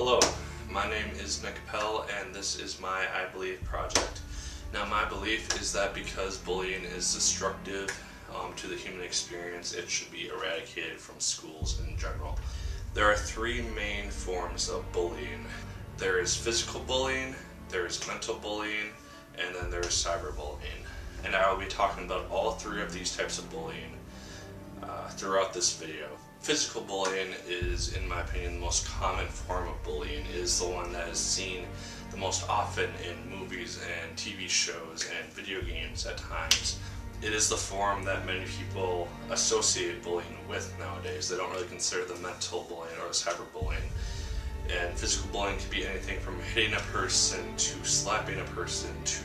Hello, my name is Pell, and this is my I Believe project. Now, my belief is that because bullying is destructive to the human experience, it should be eradicated from schools in general. There are three main forms of bullying. There is physical bullying, there is mental bullying, and then there is cyberbullying. And I will be talking about all three of these types of bullying throughout this video. Physical bullying is, in my opinion, the most common form of bullying. It is the one that is seen the most often in movies and TV shows and video games at times. It is the form that many people associate bullying with nowadays. They don't really consider the mental bullying or the cyberbullying. And physical bullying can be anything from hitting a person to slapping a person to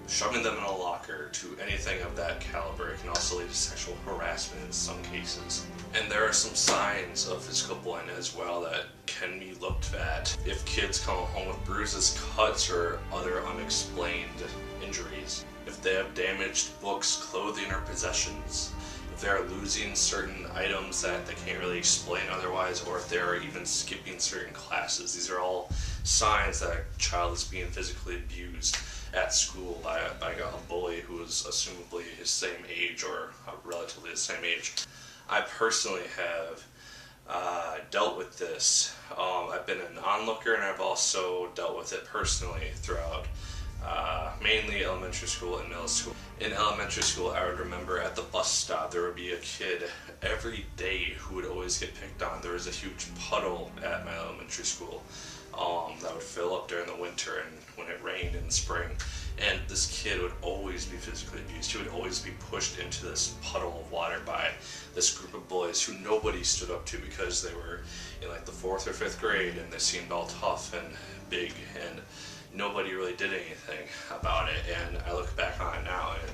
shoving them in a locker to anything of that caliber. It can also lead to sexual harassment in some cases. And there are some signs of physical bullying as well that can be looked at. If kids come home with bruises, cuts, or other unexplained injuries. If they have damaged books, clothing, or possessions. If they are losing certain items that they can't really explain otherwise, or if they are even skipping certain classes. These are all signs that a child is being physically abused at school by a bully who is assumably his same age or relatively the same age. I personally have dealt with this. I've been an onlooker, and I've also dealt with it personally throughout mainly elementary school and middle school. In elementary school, I would remember at the bus stop there would be a kid every day who would always get picked on. There was a huge puddle at my elementary school that would fill up during the winter and when it rained in the spring. And this kid would always be physically abused. He would always be pushed into this puddle of water by this group of boys who nobody stood up to because they were in like the 4th or 5th grade and they seemed all tough and big, and nobody really did anything about it. And I look back on it now and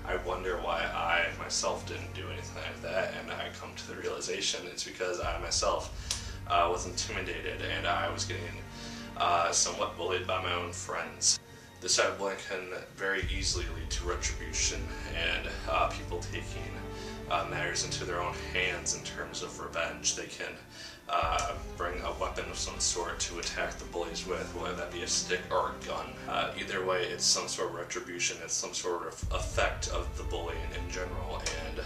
I wonder why I myself didn't do anything like that, and I come to the realization it's because I myself was intimidated and I was getting somewhat bullied by my own friends. This cyberbullying can very easily lead to retribution and people taking matters into their own hands in terms of revenge. They can bring a weapon of some sort to attack the bullies with, whether that be a stick or a gun. Either way, it's some sort of retribution, it's some sort of effect of the bullying in general, and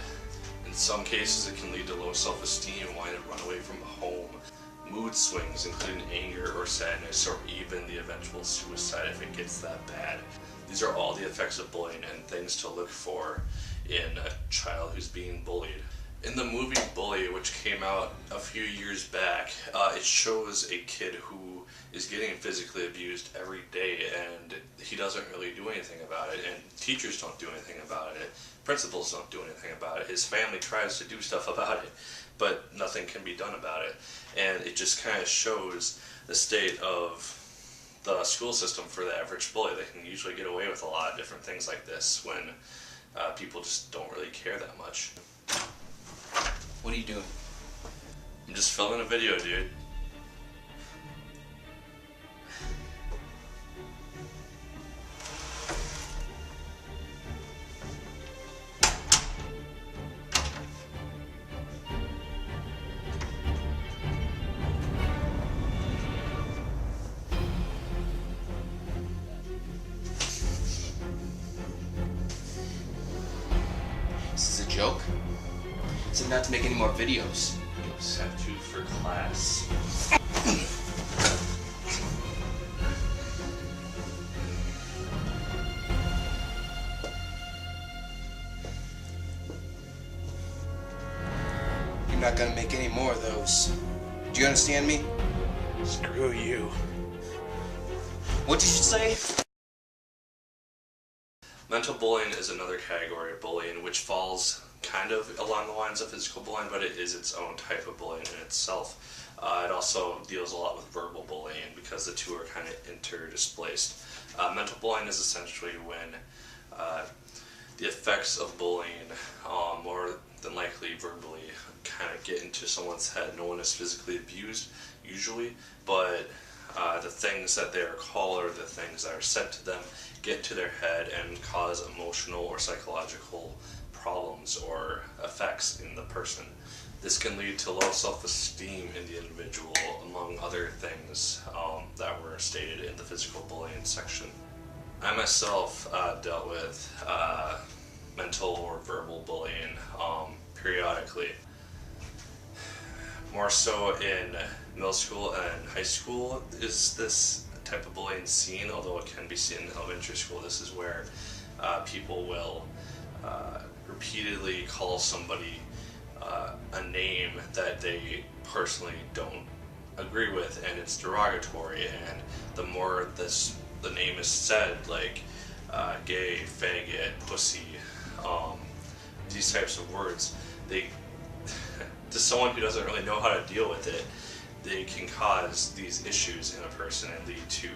in some cases it can lead to low self-esteem, wanting to run away from home, mood swings including anger or sadness, or even the eventual suicide if it gets that bad. These are all the effects of bullying and things to look for in a child who's being bullied. In the movie Bully, which came out a few years back, it shows a kid who is getting physically abused every day, and he doesn't really do anything about it, and teachers don't do anything about it, principals don't do anything about it, his family tries to do stuff about it, but nothing can be done about it. And it just kind of shows the state of the school system for the average bully. They can usually get away with a lot of different things like this when people just don't really care that much. What are you doing? I'm just filming a video, dude. This is a joke? So not to make any more videos. You just have to for class. You're not gonna make any more of those. Do you understand me? Screw you. What did you say? Mental bullying is another category of bullying which falls kind of along the lines of physical bullying, but it is its own type of bullying in itself. It also deals a lot with verbal bullying because the two are kind of interdisplaced. Mental bullying is essentially when the effects of bullying, more than likely verbally, kind of get into someone's head. No one is physically abused usually, but the things that they are called or the things that are said to them get to their head and cause emotional or psychological problems or effects in the person. This can lead to low self-esteem in the individual, among other things that were stated in the physical bullying section. I myself dealt with mental or verbal bullying periodically. More so in middle school and high school is this type of bullying seen, although it can be seen in elementary school. This is where people will repeatedly call somebody a name that they personally don't agree with, and it's derogatory, and the more the name is said, like gay, faggot, pussy, these types of words, they to someone who doesn't really know how to deal with it, they can cause these issues in a person and lead to,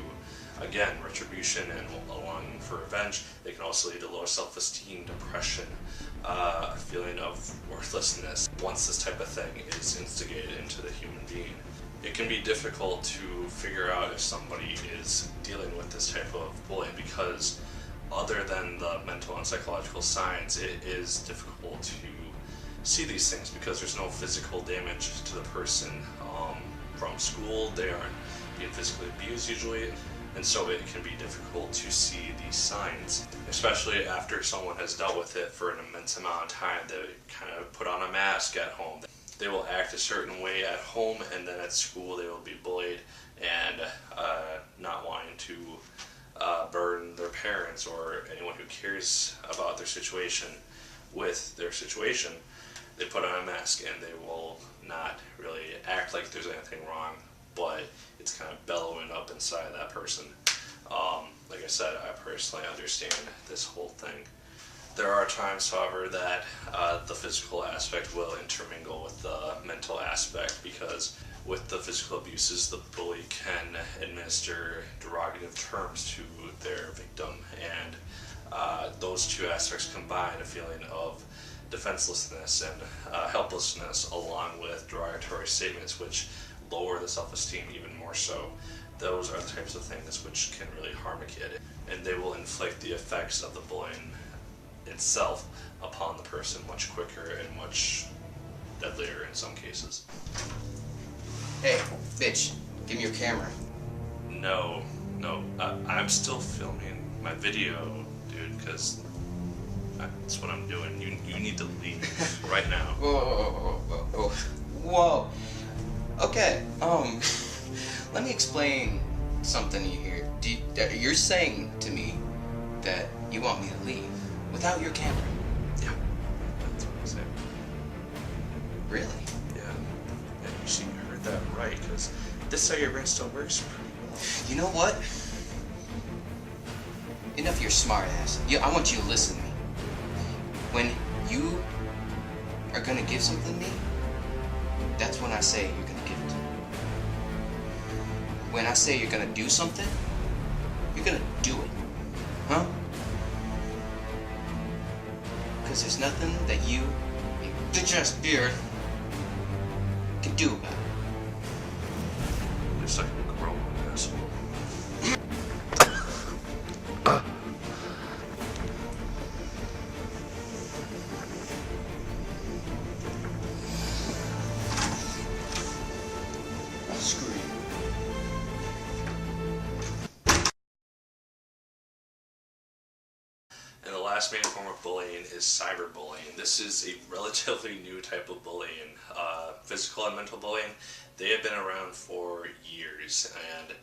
again, retribution and a longing for revenge. They can also lead to low self-esteem, depression, a feeling of worthlessness once this type of thing is instigated into the human being. It can be difficult to figure out if somebody is dealing with this type of bullying because other than the mental and psychological signs, it is difficult to see these things because there's no physical damage to the person from school. They aren't being physically abused usually, and so it can be difficult to see these signs, especially after someone has dealt with it for an immense amount of time. They kind of put on a mask at home. They will act a certain way at home, and then at school they will be bullied and not wanting to burden their parents or anyone who cares about their situation with their situation. They put on a mask and they will not really act like there's anything wrong, but it's kind of bellowing up inside that person. Like I said, I personally understand this whole thing. There are times, however, that the physical aspect will intermingle with the mental aspect, because with the physical abuses, the bully can administer derogative terms to their victim, and those two aspects combine a feeling of defenselessness and helplessness, along with derogatory statements which lower the self-esteem even more so. Those are the types of things which can really harm a kid, and they will inflict the effects of the bullying itself upon the person much quicker and much deadlier in some cases. Hey, bitch, give me your camera. No, I'm still filming my video, dude, because that's what I'm doing. You need to leave right now. Whoa. Okay, let me explain something here. You're saying to me that you want me to leave without your camera? Yeah, that's what I'm saying. Really? Yeah, you heard that right, because this side of your brain still works pretty well. You know what? Enough of your smart ass. I want you to listen to me. When you are gonna give something to me, that's when I say you're gonna give it to me. When I say you're gonna do something, you're gonna do it. Huh? Because there's nothing that you bitch-ass beard can do about it. You're such a grown asshole. Screw you. And the last main form of bullying is cyberbullying. This is a relatively new type of bullying. Physical and mental bullying, they have been around for years, and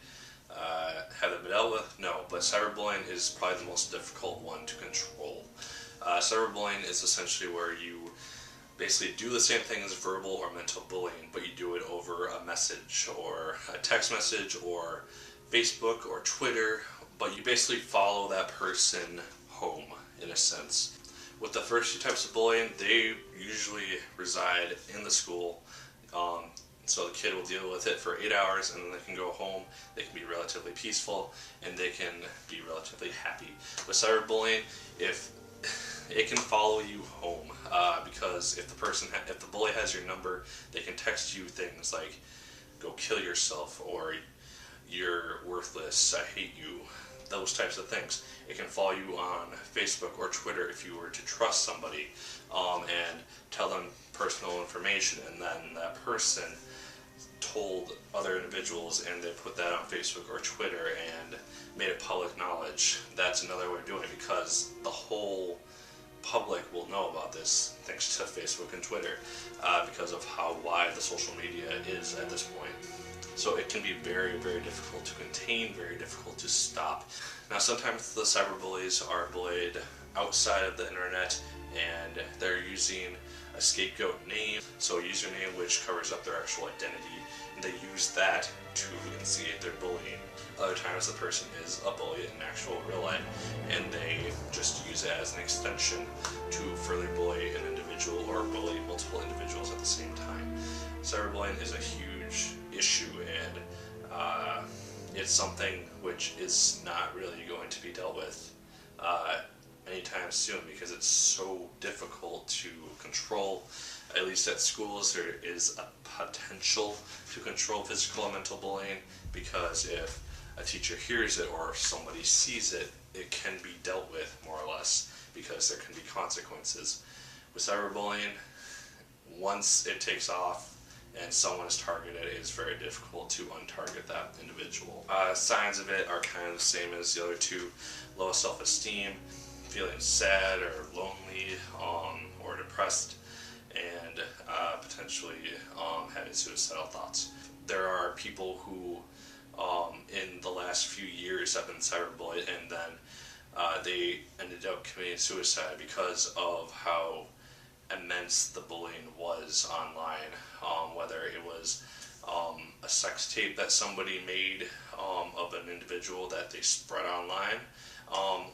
have they been dealt with? No, but cyberbullying is probably the most difficult one to control. Cyberbullying is essentially where you basically do the same thing as verbal or mental bullying, but you do it over a message or a text message or Facebook or Twitter, but you basically follow that person home in a sense. With the first two types of bullying, they usually reside in the school, so the kid will deal with it for 8 hours and then they can go home. They can be relatively peaceful and they can be relatively happy. With cyberbullying, if it can follow you home, because if the bully has your number, they can text you things like "go kill yourself" or "you're worthless, I hate you," those types of things. It can follow you on Facebook or Twitter if you were to trust somebody and tell them personal information, and then that person told other individuals and they put that on Facebook or Twitter and made it public knowledge. That's another way of doing it, because the whole public will know about this thanks to Facebook and Twitter because of how wide the social media is at this point. So it can be very, very difficult to contain, very difficult to stop. Now sometimes the cyberbullies are bullied outside of the internet and they're using a scapegoat name, so a username which covers up their actual identity, and they use that to instigate their bullying. Other times the person is a bully in actual real life and they just use it as an extension to further bully an individual or bully multiple individuals at the same time. Cyberbullying is a huge issue, and it's something which is not really going to be dealt with anytime soon, because it's so difficult to control. At least at schools there is a potential to control physical and mental bullying, because if a teacher hears it or somebody sees it, it can be dealt with more or less, because there can be consequences. With cyberbullying, once it takes off and someone is targeted, it's very difficult to untarget that individual. Signs of it are kind of the same as the other two: low self-esteem, feeling sad or lonely or depressed, and potentially having suicidal thoughts. There are people who in the last few years have been cyberbullied, and then they ended up committing suicide because of how immense the bullying was online, whether it was a sex tape that somebody made of an individual that they spread online,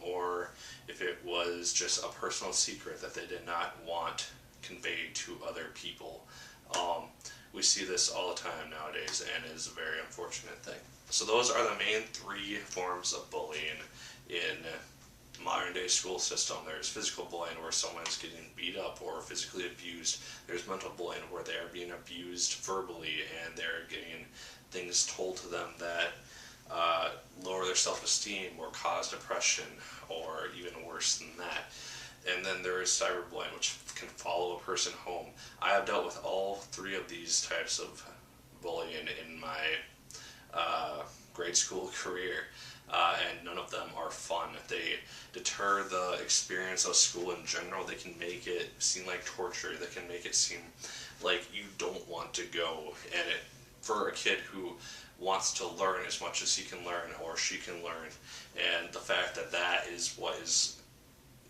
or if it was just a personal secret that they did not want conveyed to other people. We see this all the time nowadays, and it is a very unfortunate thing. So those are the main three forms of bullying in modern day school system. There's physical bullying, where someone is getting beat up or physically abused. There's mental bullying, where they are being abused verbally and they're getting things told to them that lower their self-esteem or cause depression, or even worse than that. And then there is cyberbullying, which can follow a person home. I have dealt with all three of these types of bullying in my grade school career, and none of them are fun. They deter the experience of school in general. They can make it seem like torture. They can make it seem like you don't want to go. And for a kid who wants to learn as much as he can learn or she can learn, and the fact that that is what is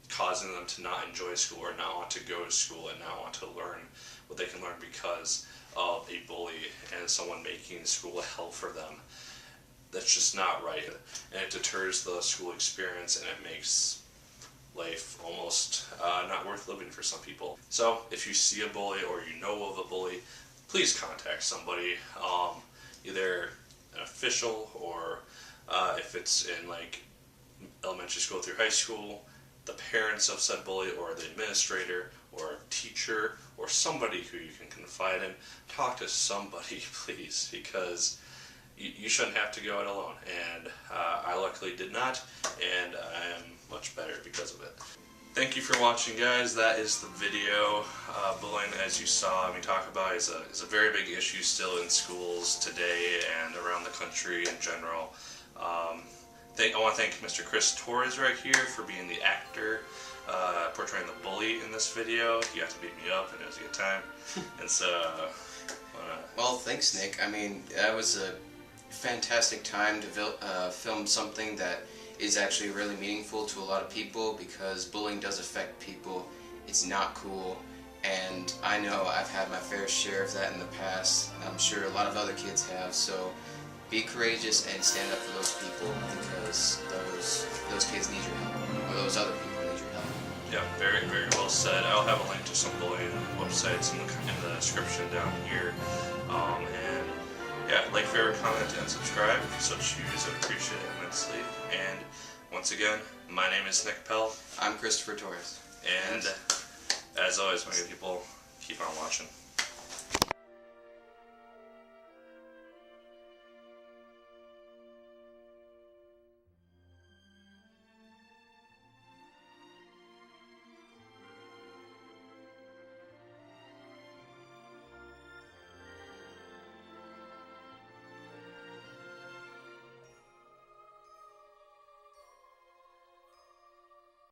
causing them to not enjoy school or not want to go to school and not want to learn what they can learn because of a bully and someone making school hell for them. That's just not right, and it deters the school experience, and it makes life almost not worth living for some people. So if you see a bully or you know of a bully, please contact somebody, either an official, or if it's in like elementary school through high school, the parents of said bully, or the administrator, or a teacher, or somebody who you can confide in. Talk to somebody, please, because you shouldn't have to go it alone, and I luckily did not, and I am much better because of it. Thank you for watching, guys. That is the video. Bullying, as you saw me talk about, is a very big issue still in schools today and around the country in general. I want to thank Mr. Chris Torres right here for being the actor portraying the bully in this video. He got to beat me up, and it was a good time. And so, well, thanks, Nick. I mean, that was a fantastic time to film something that is actually really meaningful to a lot of people, because bullying does affect people. It's not cool, and I know I've had my fair share of that in the past. I'm sure a lot of other kids have, so be courageous and stand up for those people, because those kids need your help, or those other people need your help. Yeah, very, very well said. I'll have a link to some bullying websites in the description down here. And yeah, like, favorite, comment, and subscribe if you so choose. I'd appreciate it immensely. And once again, my name is Nick Pell. I'm Christopher Torres. And as always, my good people, keep on watching.